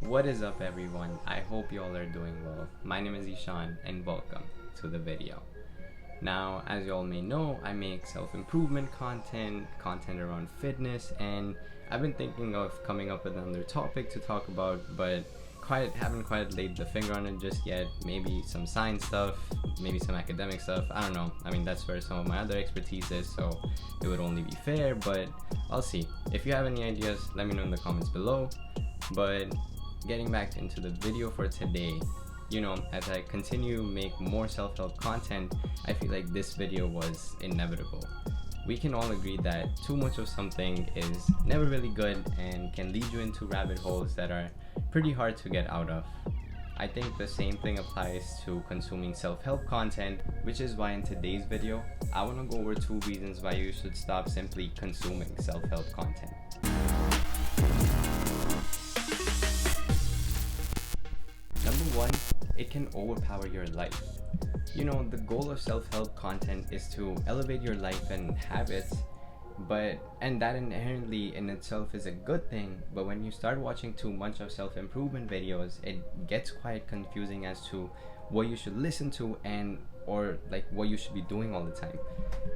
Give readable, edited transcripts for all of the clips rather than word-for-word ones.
What is up, everyone? I hope you all are doing well. My name is Ishaan and welcome to the video. Now, as you all may know, I make self-improvement content around fitness, and I've been thinking of coming up with another topic to talk about, but haven't quite laid the finger on it just yet. Maybe some science stuff, maybe some academic stuff, I don't know. I mean, that's where some of my other expertise is, so it would only be fair, but I'll see. If you have any ideas, let me know in the comments below. But getting back into the video for today, as I continue make more self-help content, I feel like this video was inevitable. We can all agree that too much of something is never really good and can lead you into rabbit holes that are pretty hard to get out of. I think the same thing applies to consuming self-help content, which is why in today's video, I want to go over 2 reasons why you should stop simply consuming self-help content. Number 1, it can overpower your life. The goal of self-help content is to elevate your life and habits, and that inherently in itself is a good thing, but when you start watching too much of self-improvement videos, it gets quite confusing as to what you should listen to or what you should be doing all the time.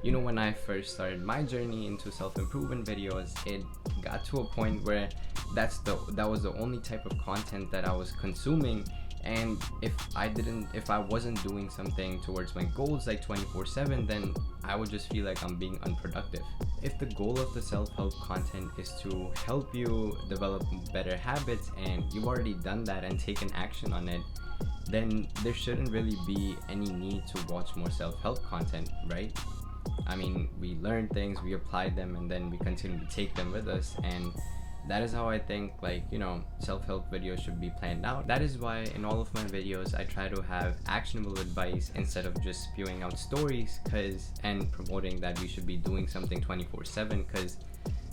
When I first started my journey into self-improvement videos, it got to a point where that was the only type of content that I was consuming. And if I wasn't doing something towards my goals 24/7, then I would just feel like I'm being unproductive. If the goal of the self-help content is to help you develop better habits and you've already done that and taken action on it, then there shouldn't really be any need to watch more self-help content, right? I mean, we learn things, we apply them, and then we continue to take them with us, and that is how I think self-help videos should be planned out. That is why in all of my videos I try to have actionable advice instead of just spewing out stories and promoting that we should be doing something 24/7, because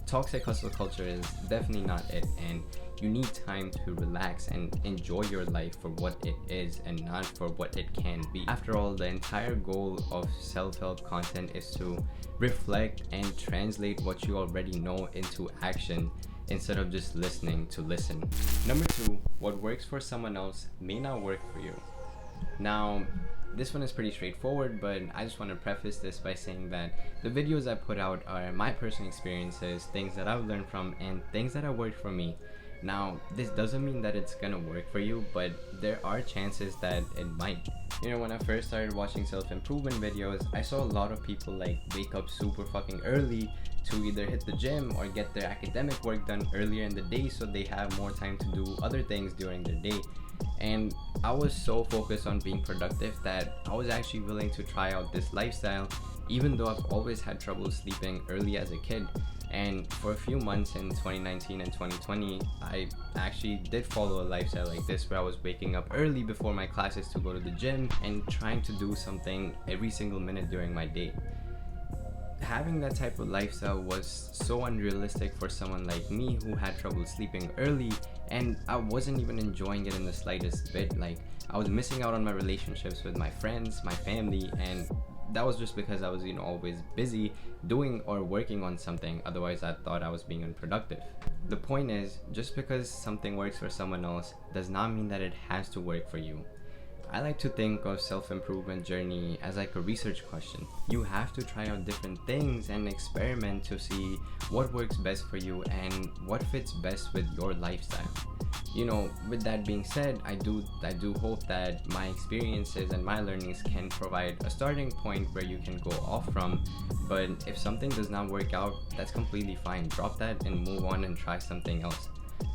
toxic hustle culture is definitely not it, and you need time to relax and enjoy your life for what it is and not for what it can be. After all, the entire goal of self-help content is to reflect and translate what you already know into action, instead of just listening to listen. Number 2, what works for someone else may not work for you. Now, this one is pretty straightforward, but I just want to preface this by saying that the videos I put out are my personal experiences, things that I've learned from, and things that have worked for me. Now, this doesn't mean that it's gonna work for you, but there are chances that it might. When I first started watching self-improvement videos, I saw a lot of people wake up super fucking early to either hit the gym or get their academic work done earlier in the day so they have more time to do other things during their day. And I was so focused on being productive that I was actually willing to try out this lifestyle, even though I've always had trouble sleeping early as a kid. And for a few months in 2019 and 2020, I actually did follow a lifestyle like this, where I was waking up early before my classes to go to the gym and trying to do something every single minute during my day. Having that type of lifestyle was so unrealistic for someone like me who had trouble sleeping early, and I wasn't even enjoying it in the slightest bit. I was missing out on my relationships with my friends, my family, and that was just because I was always busy doing or working on something. Otherwise, I thought I was being unproductive. The point is, just because something works for someone else does not mean that it has to work for you. I like to think of self-improvement journey as a research question. You have to try out different things and experiment to see what works best for you and what fits best with your lifestyle. With that being said, I do hope that my experiences and my learnings can provide a starting point where you can go off from. But if something does not work out, that's completely fine. Drop that and move on and try something else.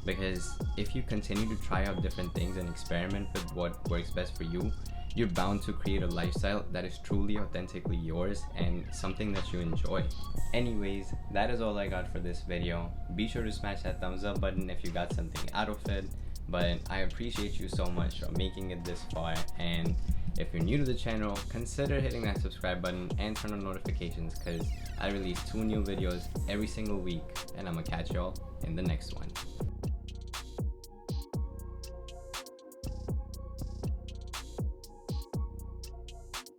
Because if you continue to try out different things and experiment with what works best for you, you're bound to create a lifestyle that is truly authentically yours and something that you enjoy. Anyways, that is all I got for this video. Be sure to smash that thumbs up button if you got something out of it. But I appreciate you so much for making it this far, and if you're new to the channel, consider hitting that subscribe button and turn on notifications, because I release 2 new videos every single week, and I'm gonna catch y'all in the next one.